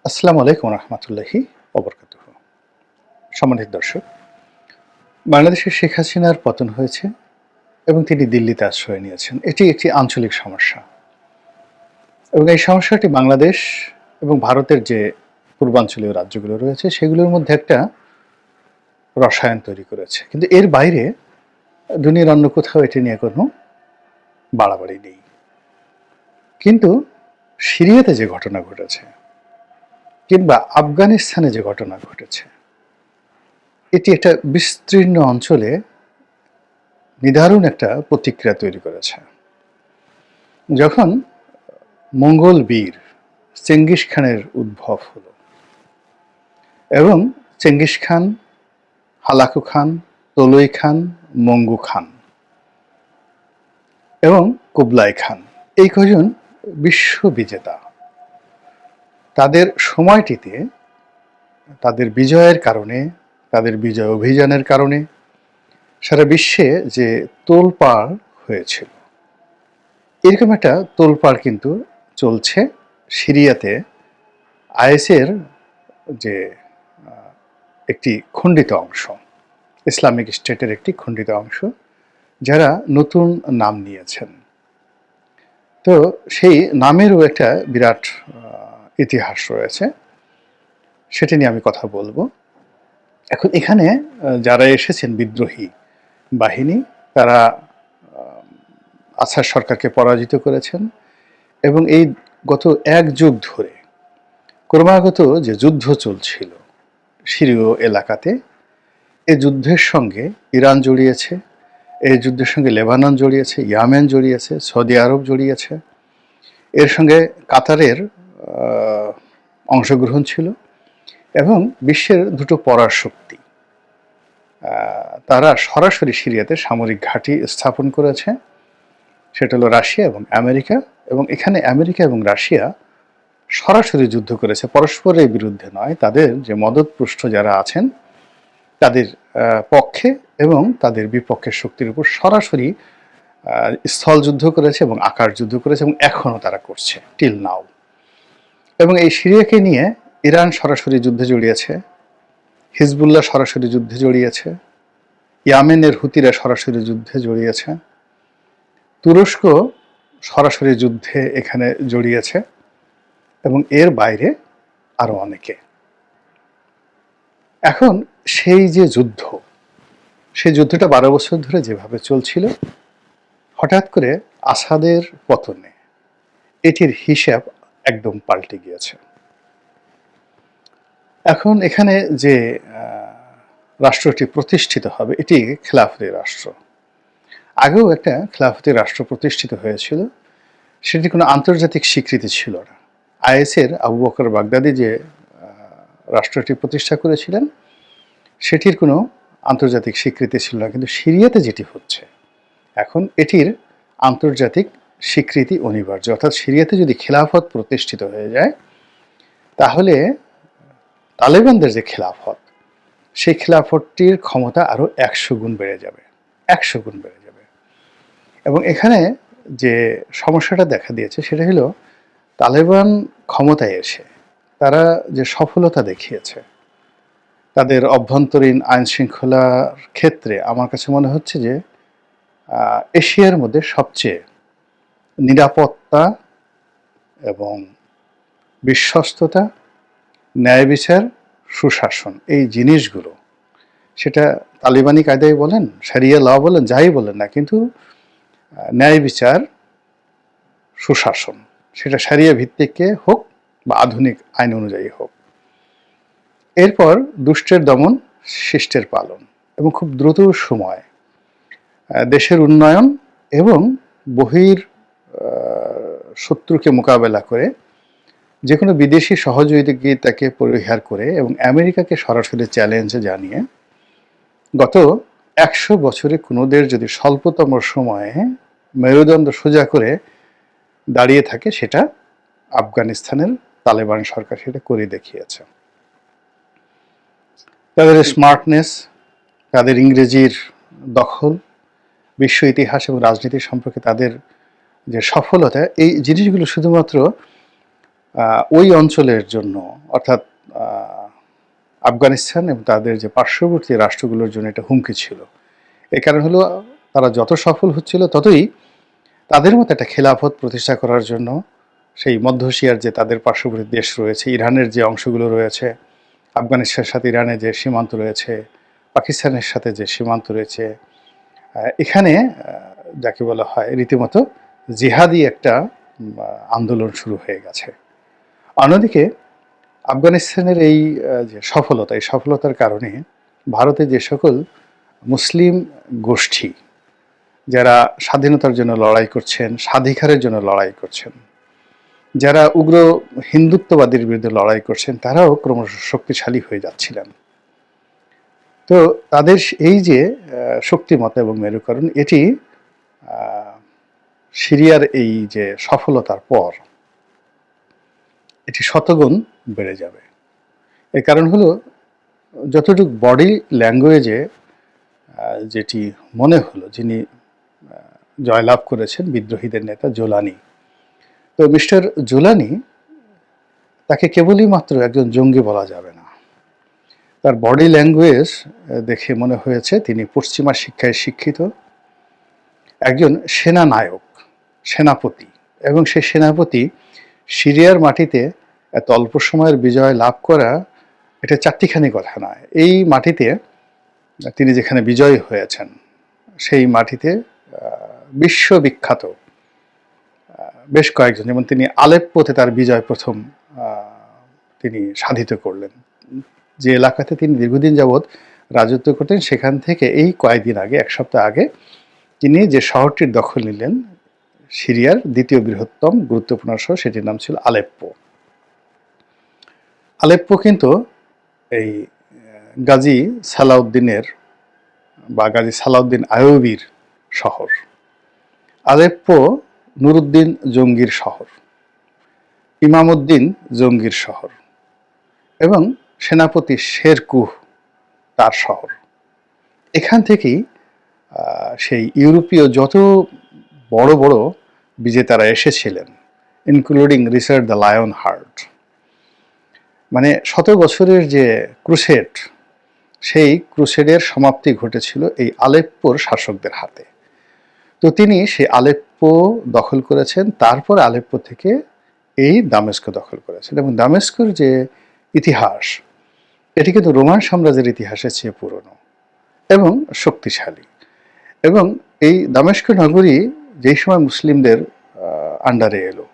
আসসালামু আলাইকুম রহমতুল্লাহি ওবরকাতুহু। সম্মানিত দর্শক, বাংলাদেশে শেখ হাসিনার পতন হয়েছে এবং তিনি দিল্লিতে আশ্রয় নিয়েছেন। এটি একটি আঞ্চলিক সমস্যা এবং এই সমস্যাটি বাংলাদেশ এবং ভারতের যে পূর্বাঞ্চলীয় রাজ্যগুলো রয়েছে সেগুলোর মধ্যে একটা রসায়ন তৈরি করেছে। কিন্তু এর বাইরে দুনিয়ার অন্য কোথাও এটি নিয়ে কোনো বাড়াবাড়ি নেই। কিন্তু সিরিয়াতে যে ঘটনা ঘটেছে কিংবা আফগানিস্তানে যে ঘটনা ঘটেছে, এটি একটা বিস্তীর্ণ অঞ্চলে নিদারুণ একটা প্রতিক্রিয়া তৈরি করেছে। যখন মঙ্গল বীর চেঙ্গিস খানের উদ্ভব হলো এবং চেঙ্গিস খান, হালাকু খান, তলুই খান, মঙ্গু খান এবং কুবলাই খান, এই কজন বিশ্ববিজেতা, তাদের সময়টিতে তাদের বিজয়ের কারণে, তাদের বিজয় অভিযানের কারণে সারা বিশ্বে যে তোলপাড় হয়েছিল, এরকম একটা তোলপাড় কিন্তু চলছে সিরিয়াতে আইএসের যে একটি খণ্ডিত অংশ, ইসলামিক স্টেটের একটি খণ্ডিত অংশ, যারা নতুন নাম নিয়েছেন। তো সেই নামেরও একটা বিরাট ইতিহাস রয়েছে, সেটা নিয়ে আমি কথা বলবো। এখন এখানে যারা এসেছেন বিদ্রোহী বাহিনী, তারা আসাদ সরকারকে পরাজিত করেছেন এবং এই গত এক যুগ ধরে ক্রমাগত যে যুদ্ধ চলছিল সিরীয় এলাকাতে, এই যুদ্ধের সঙ্গে ইরান জড়িয়েছে, এই যুদ্ধের সঙ্গে লেবানন জড়িয়েছে, ইয়ামেন জড়িয়েছে, সৌদি আরব জড়িয়েছে, এর সঙ্গে কাতারের অংশগ্রহণ ছিল এবং বিশ্বের দুটো পরাশক্তি তারা সরাসরি সিরিয়াতে সামরিক ঘাঁটি স্থাপন করেছে, সেটা হলো রাশিয়া এবং আমেরিকা। এবং এখানে আমেরিকা এবং রাশিয়া সরাসরি যুদ্ধ করেছে, পরস্পরের বিরুদ্ধে নয়, তাদের যে মদতপুষ্ট যারা আছেন তাদের পক্ষে এবং তাদের বিপক্ষের শক্তির উপর সরাসরি স্থল যুদ্ধ করেছে এবং আকাশ যুদ্ধ করেছে এবং এখনও তারা করছে টিল নাও। এবং এই সিরিয়াকে নিয়ে ইরান সরাসরি যুদ্ধে জড়িয়েছে, হিজবুল্লাহ সরাসরি যুদ্ধে জড়িয়েছে, ইয়ামেনের হুতিরা সরাসরি যুদ্ধে জড়িয়েছে, তুরস্ক সরাসরি যুদ্ধে এখানে জড়িয়েছে এবং এর বাইরে আরো অনেকে। এখন সেই যে যুদ্ধ, সেই যুদ্ধটা 12 বছর ধরে যেভাবে চলছিল, হঠাৎ করে আসাদের পতনে এটির হিসাব একদম পাল্টে গিয়েছে। এখন এখানে যে রাষ্ট্রটি প্রতিষ্ঠিত হবে, এটি খেলাফতি রাষ্ট্র। আগেও একটা খেলাফতি রাষ্ট্র প্রতিষ্ঠিত হয়েছিল, সেটি কোনো আন্তর্জাতিক স্বীকৃতি ছিল না। আইএসের আবু বকর বাগদাদি যে রাষ্ট্রটি প্রতিষ্ঠা করেছিলেন, সেটির কোনো আন্তর্জাতিক স্বীকৃতি ছিল না। কিন্তু সিরিয়াতে যেটি হচ্ছে এখন, এটির আন্তর্জাতিক স্বীকৃতি অনিবার্য। অর্থাৎ সিরিয়াতে যদি খেলাফত প্রতিষ্ঠিত হয়ে যায়, তাহলে তালেবানদের যে খেলাফত, সেই খেলাফতটির ক্ষমতা আরও 100 গুণ বেড়ে যাবে, 100 গুণ বেড়ে যাবে। এবং এখানে যে সমস্যাটা দেখা দিয়েছে সেটা হলো, তালেবান ক্ষমতায় এসে তারা যে সফলতা দেখিয়েছে তাদের অভ্যন্তরীণ আইন শৃঙ্খলার ক্ষেত্রে, আমার কাছে মনে হচ্ছে যে এশিয়ার মধ্যে সবচেয়ে নিরাপত্তা এবং বিশ্বস্ততা, ন্যায় বিচার, সুশাসন, এই জিনিসগুলো, সেটা তালিবানি কায়দায় বলেন, শরিয়া ল বলেন, যাই বলেন না, কিন্তু ন্যায় বিচার, সুশাসন, সেটা শরিয়া ভিত্তিকে হোক বা আধুনিক আইন অনুযায়ী হোক। এরপর দুষ্টের দমন, শিষ্টের পালন, এবং খুব দ্রুত সময় দেশের উন্নয়ন এবং বহির শত্রুকে মোকাবেলা করে যে কোনো বিদেশি সহযোগিতাকে পরিহার করে এবং আমেরিকাকে সরাসরি চ্যালেঞ্জে জানিয়ে গত 100 বছরে কোনোদের যদি স্বল্পতম সময়ে মেরুদণ্ড সোজা করে দাঁড়িয়ে থাকে, সেটা আফগানিস্তানের তালেবান সরকার সেটা করে দেখিয়েছে। তাদের স্মার্টনেস, তাদের ইংরেজির দখল, বিশ্ব ইতিহাস এবং রাজনীতি সম্পর্কে তাদের যে সফলতা, এই জিনিসগুলো শুধুমাত্র ওই অঞ্চলের জন্য, অর্থাৎ আফগানিস্তান এবং তাদের যে পার্শ্ববর্তী রাষ্ট্রগুলোর জন্য এটা হুমকি ছিল। এই কারণ হলো তারা যত সফল হচ্ছিল ততই তাদের মতো একটা খেলাফত প্রতিষ্ঠা করার জন্য সেই মধ্য এশিয়ার যে তাদের পার্শ্ববর্তী দেশ রয়েছে, ইরানের যে অংশগুলো রয়েছে, আফগানিস্তানের সাথে ইরানের যে সীমান্ত রয়েছে, পাকিস্তানের সাথে যে সীমান্ত রয়েছে, এখানে যাকে বলা হয় রীতিমতো জিহাদি একটা আন্দোলন শুরু হয়ে গেছে। অন্যদিকে আফগানিস্তানের এই যে সফলতা, এই সফলতার কারণে ভারতে যে সকল মুসলিম গোষ্ঠী যারা স্বাধীনতার জন্য লড়াই করছেন, স্বাধিকারের জন্য লড়াই করছেন, যারা উগ্র হিন্দুত্ববাদীর বিরুদ্ধে লড়াই করছেন, তারাও ক্রমশ শক্তিশালী হয়ে যাচ্ছিলেন। তো তাদের এই যে শক্তিমত্তা এবং মেরুকরণ, এটি সিরিয়ার এই যে সফলতার পর এটি শতগুণ বেড়ে যাবে। এর কারণ হলো যতটুকু বডি ল্যাঙ্গুয়েজে যেটি মনে হলো, যিনি জয়লাভ করেছেন বিদ্রোহীদের নেতা জোলানি, তো মিস্টার জোলানি, তাকে কেবলই মাত্র একজন জঙ্গি বলা যাবে না। তার বডি ল্যাঙ্গুয়েজ দেখে মনে হয়েছে তিনি পশ্চিমা শিক্ষায় শিক্ষিত একজন সেনানায়ক, সেনাপতি, এবং সেই সেনাপতি সিরিয়ার মাটিতে এত অল্প সময়ের বিজয় লাভ করা এটা চারটিখানি কথা নয়। এই মাটিতে তিনি যেখানে বিজয়ী হয়েছেন সেই মাটিতে বিশ্ববিখ্যাত বেশ কয়েকজন, যেমন তিনি আলেপ্পোতে তার বিজয় প্রথম তিনি সাধিত করলেন। যে এলাকাতে তিনি দীর্ঘদিন যাবৎ রাজত্ব করতেন সেখান থেকে এই কয়েকদিন আগে, এক সপ্তাহ আগে, তিনি যে শহরটির দখল নিলেন, সিরিয়ার দ্বিতীয় বৃহত্তম গুরুত্বপূর্ণ শহর, সেটির নাম ছিল আলেপ্পো। আলেপ্পো কিন্তু এই গাজী সালাউদ্দিনের বা গাজী সালাউদ্দিন আইয়ুবীর শহর। আলেপ্পো নুরুদ্দিন জঙ্গির শহর, ইমামউদ্দিন জঙ্গির শহর, এবং সেনাপতি শেরকুহ তার শহর। এখান থেকেই সেই ইউরোপীয় যত বড় বড় বিজেতারা এসেছিলেন, including Richard the lion heart. মানে 100 বছরের যে ক্রুসেড, সেই ক্রুসেডের সমাপ্তি ঘটেছিল এই আলেপ্পোর শাসকদের হাতে। তো তিনি সেই আলেপ্পো দখল করেছেন, তারপর আলেপ্পো থেকে এই দামেস্ক দখল করেছেন। এবং দামেস্কর যে ইতিহাস, এটি কিন্তু রোমান সাম্রাজ্যের ইতিহাসের চেয়ে পুরনো এবং শক্তিশালী। এবং এই দামেস্ক নগরী যেই সময় মুসলিমদের আন্ডারে এলো,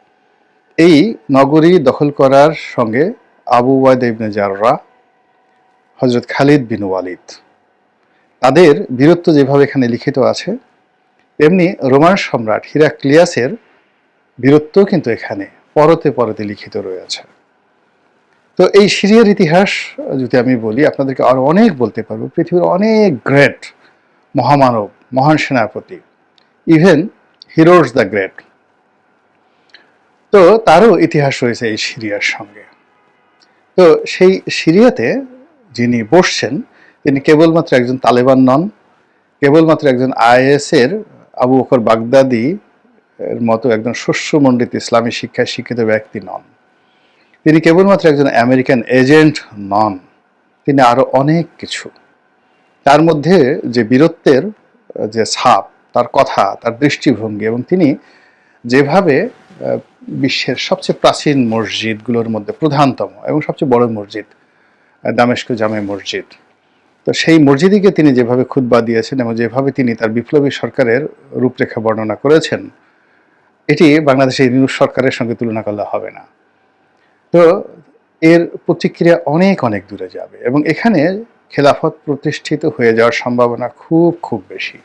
এই নগরী দখল করার সঙ্গে আবু ওবায়দা ইবনে জাররাহ, হযরত খালিদ বিন ওয়ালিদ, তাদের বীরত্ব যেভাবে এখানে লিখিত আছে, তেমনি রোমান সম্রাট হিরাক্লিয়াসের বীরত্ব কিন্তু এখানে পরতে পরতে লিখিত রয়েছে। তো এই সিরিয়ার ইতিহাস যদি আমি বলি, আপনাদেরকে আরো অনেক বলতে পারবো। পৃথিবীর অনেক গ্রেট মহামানব, মহান সেনাপতি, ইভেন হিরোজ দ্য গ্রেট, তো তারও ইতিহাস রয়েছে এই সিরিয়ার সঙ্গে। তো সেই সিরিয়াতে যিনি বসছেন, তিনি কেবলমাত্র একজন তালেবান নন, কেবলমাত্র একজন আইএসের আবু বকর বাগদাদি এর মতো একজন শস্যমণ্ডিত ইসলামী শিক্ষায় শিক্ষিত ব্যক্তি নন, তিনি কেবলমাত্র একজন আমেরিকান এজেন্ট নন, তিনি আরো অনেক কিছু। তার মধ্যে যে বীরত্বের যে ছাপ, তার কথা, তার দৃষ্টিভঙ্গি, এবং তিনি যেভাবে বিশ্বের সবচেয়ে প্রাচীন মসজিদগুলোর মধ্যে প্রধানতম এবং সবচেয়ে বড় মসজিদ দামেস্ক জামে মসজিদ, তো সেই মসজিদকে তিনি যেভাবে খুতবা দিয়েছেন এবং যেভাবে তিনি তার বিপ্লবী সরকারের রূপরেখা বর্ণনা করেছেন, এটি বাংলাদেশের ইউনূস সরকারের সঙ্গে তুলনা করলে হবে না। তো এর প্রতিক্রিয়া অনেক অনেক দূরে যাবে এবং এখানে খেলাফত প্রতিষ্ঠিত হয়ে যাওয়ার সম্ভাবনা খুব খুব বেশি।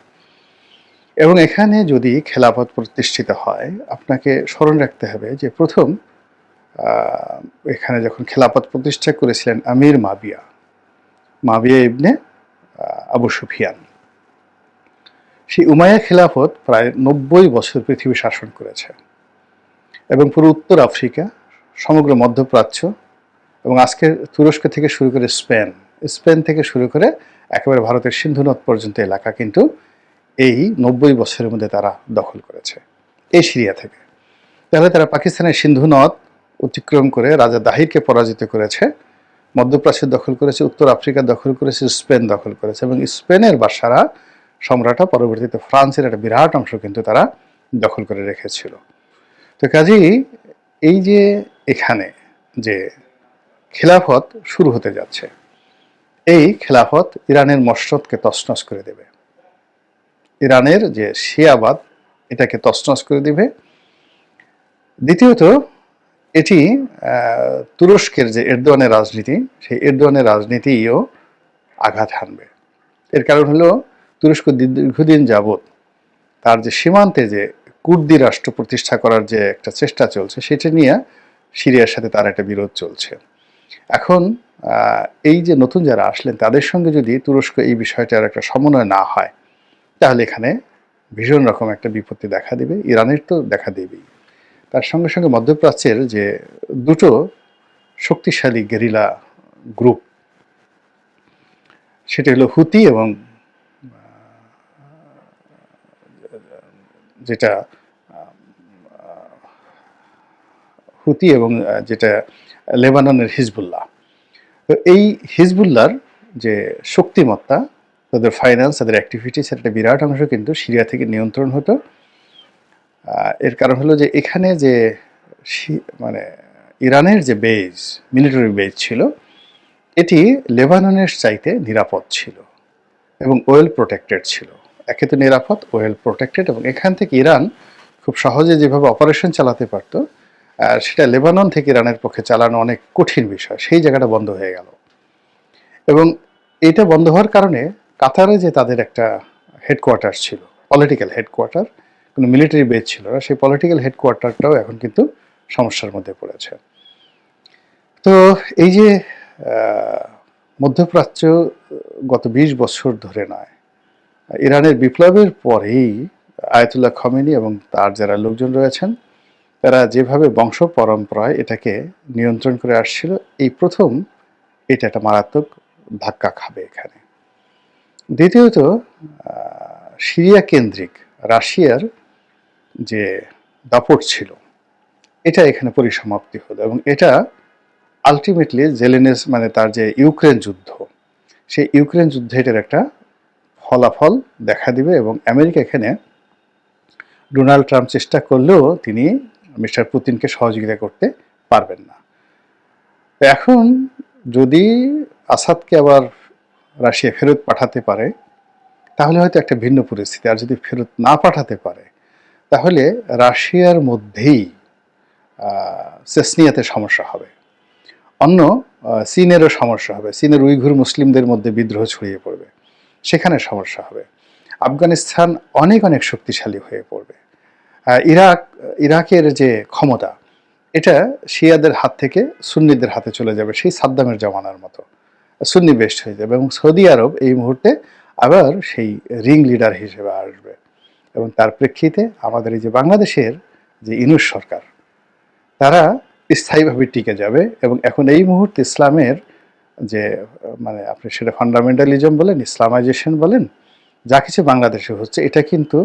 এবং এখানে যদি খেলাফত প্রতিষ্ঠিত হয়, আপনাকে স্মরণ রাখতে হবে যে প্রথম এখানে যখন খেলাফত প্রতিষ্ঠা করেছিলেন আমির মাবিয়া ইবনে আবু সুফিয়ান, সেই উমাইয়া খেলাফত প্রায় 90 বছর পৃথিবী শাসন করেছে এবং পুরো উত্তর আফ্রিকা, সমগ্র মধ্যপ্রাচ্য, এবং আজকে তুরস্ক থেকে শুরু করে স্পেন থেকে শুরু করে একেবারে ভারতের সিন্ধু নদ পর্যন্ত এলাকা কিন্তু এই 90 বছরের মধ্যে তারা দখল করেছে এই সিরিয়া থেকে। তাহলে তারা পাকিস্তানের সিন্ধু নদ অতিক্রম করে রাজা দাহিরকে পরাজিত করেছে, মধ্যপ্রাচ্য দখল করেছে, উত্তর আফ্রিকা দখল করেছে, স্পেন দখল করেছে, এবং স্পেনের বাদশারা সম্রাটরা পরবর্তীতে ফ্রান্সের একটা বিরাট অংশ কিন্তু তারা দখল করে রেখেছিল। তো কাজেই এই যে এখানে যে খেলাফত শুরু হতে যাচ্ছে, এই খেলাফত ইরানের মসনদকে তছনছ করে দেবে, ইরানের যে শিয়াবাদ এটাকে তছনছ করে দিবে। দ্বিতীয়ত এটি তুরস্কের যে এরদোয়ানের রাজনীতি, সেই এরদোয়ানের রাজনীতিও আঘাত হানবে। এর কারণ হলো তুরস্ক দীর্ঘদিন যাবৎ তার যে সীমান্তে যে কুর্দি রাষ্ট্র প্রতিষ্ঠা করার যে একটা চেষ্টা চলছে, সেটা নিয়ে সিরিয়ার সাথে তার একটা বিরোধ চলছে। এখন এই যে নতুন যারা আসলেন তাদের সঙ্গে যদি তুরস্ক এই বিষয়টার একটা সমন্বয় না হয়, তাহলে এখানে ভীষণ রকম একটা বিপত্তি দেখা দিবে। ইরানের তো দেখা দেবেই, তার সঙ্গে সঙ্গে মধ্যপ্রাচ্যের যে দুটো শক্তিশালী গেরিলা গ্রুপ, সেটা হলো হুতি এবং যেটা হুতি এবং যেটা লেবাননের হিজবুল্লাহ। তো এই হিজবুল্লাহর যে শক্তিমত্তা, তাদের ফাইন্যান্স, তাদের অ্যাক্টিভিটিস, একটা বিরাট অংশ কিন্তু সিরিয়া থেকে নিয়ন্ত্রণ হতো। এর কারণ হলো যে এখানে যে মানে ইরানের যে বেজ, মিলিটারি বেজ ছিল, এটি লেবাননের চাইতে নিরাপদ ছিল এবং ওয়েল প্রোটেক্টেড ছিল। একে তো নিরাপদ, ওয়েল প্রোটেক্টেড, এবং এখান থেকে ইরান খুব সহজে যেভাবে অপারেশন চালাতে পারতো, সেটা লেবানন থেকে ইরানের পক্ষে চালানো অনেক কঠিন বিষয়। সেই জায়গাটা বন্ধ হয়ে গেল, এবং এটা বন্ধ হওয়ার কারণে কাতারে যে তাদের একটা হেডকোয়ার্টার ছিল, পলিটিক্যাল হেডকোয়ার্টার, কোনো মিলিটারি বেজ ছিল না, সেই পলিটিক্যাল হেডকোয়ার্টারটাও এখন কিন্তু সমস্যার মধ্যে পড়েছে। তো এই যে মধ্যপ্রাচ্য গত 20 বছর ধরে নয়, ইরানের বিপ্লবের পরেই আয়াতুল্লাহ খমেনি এবং তার যারা লোকজন রয়েছেন, তারা যেভাবে বংশ পরম্পরায় এটাকে নিয়ন্ত্রণ করে আসছিল, এই প্রথম এটা একটা মারাত্মক ধাক্কা খাবে এখানে। দ্বিতীয়ত, সিরিয়া কেন্দ্রিক রাশিয়ার যে দাপট ছিল, এটা এখানে পরিসমাপ্তি হলো, এবং এটা আলটিমেটলি মানে তার যে ইউক্রেন যুদ্ধ, সেই ইউক্রেন যুদ্ধে এটার একটা ফলাফল দেখা দিবে, এবং আমেরিকা এখানে ডোনাল্ড ট্রাম্প চেষ্টা করলেও তিনি মিস্টার পুতিনকে সহযোগিতা করতে পারবেন না। এখন যদি আসাদকে আবার রাশিয়া ফেরত পাঠাতে পারে, তাহলে হয়তো একটা ভিন্ন পরিস্থিতি। আর যদি ফেরত না পাঠাতে পারে, তাহলে রাশিয়ার মধ্যেই চেচনিয়াতে সমস্যা হবে, অন্য চীনেরও সমস্যা হবে, চীনের উইঘুর মুসলিমদের মধ্যে বিদ্রোহ ছড়িয়ে পড়বে, সেখানে সমস্যা হবে। আফগানিস্তান অনেক অনেক শক্তিশালী হয়ে পড়বে। ইরাকের যে ক্ষমতা, এটা শিয়াদের হাত থেকে সুন্নিদের হাতে চলে যাবে, সেই সাদ্দামের জমানার মতো সুন্নি বেস্ট হয়ে যাবে, এবং সৌদি আরব এই মুহূর্তে আবার সেই রিং লিডার হিসেবে আসবে। এবং তার প্রেক্ষিতে আমাদের এই যে বাংলাদেশের যে ইউনূস সরকার, তারা স্থায়ীভাবে টিকে যাবে। এবং এখন এই মুহূর্তে ইসলামের যে মানে আপনি সেটা ফান্ডামেন্টালিজম বলেন, ইসলামাইজেশন বলেন, যা কিছু বাংলাদেশে হচ্ছে, এটা কিন্তু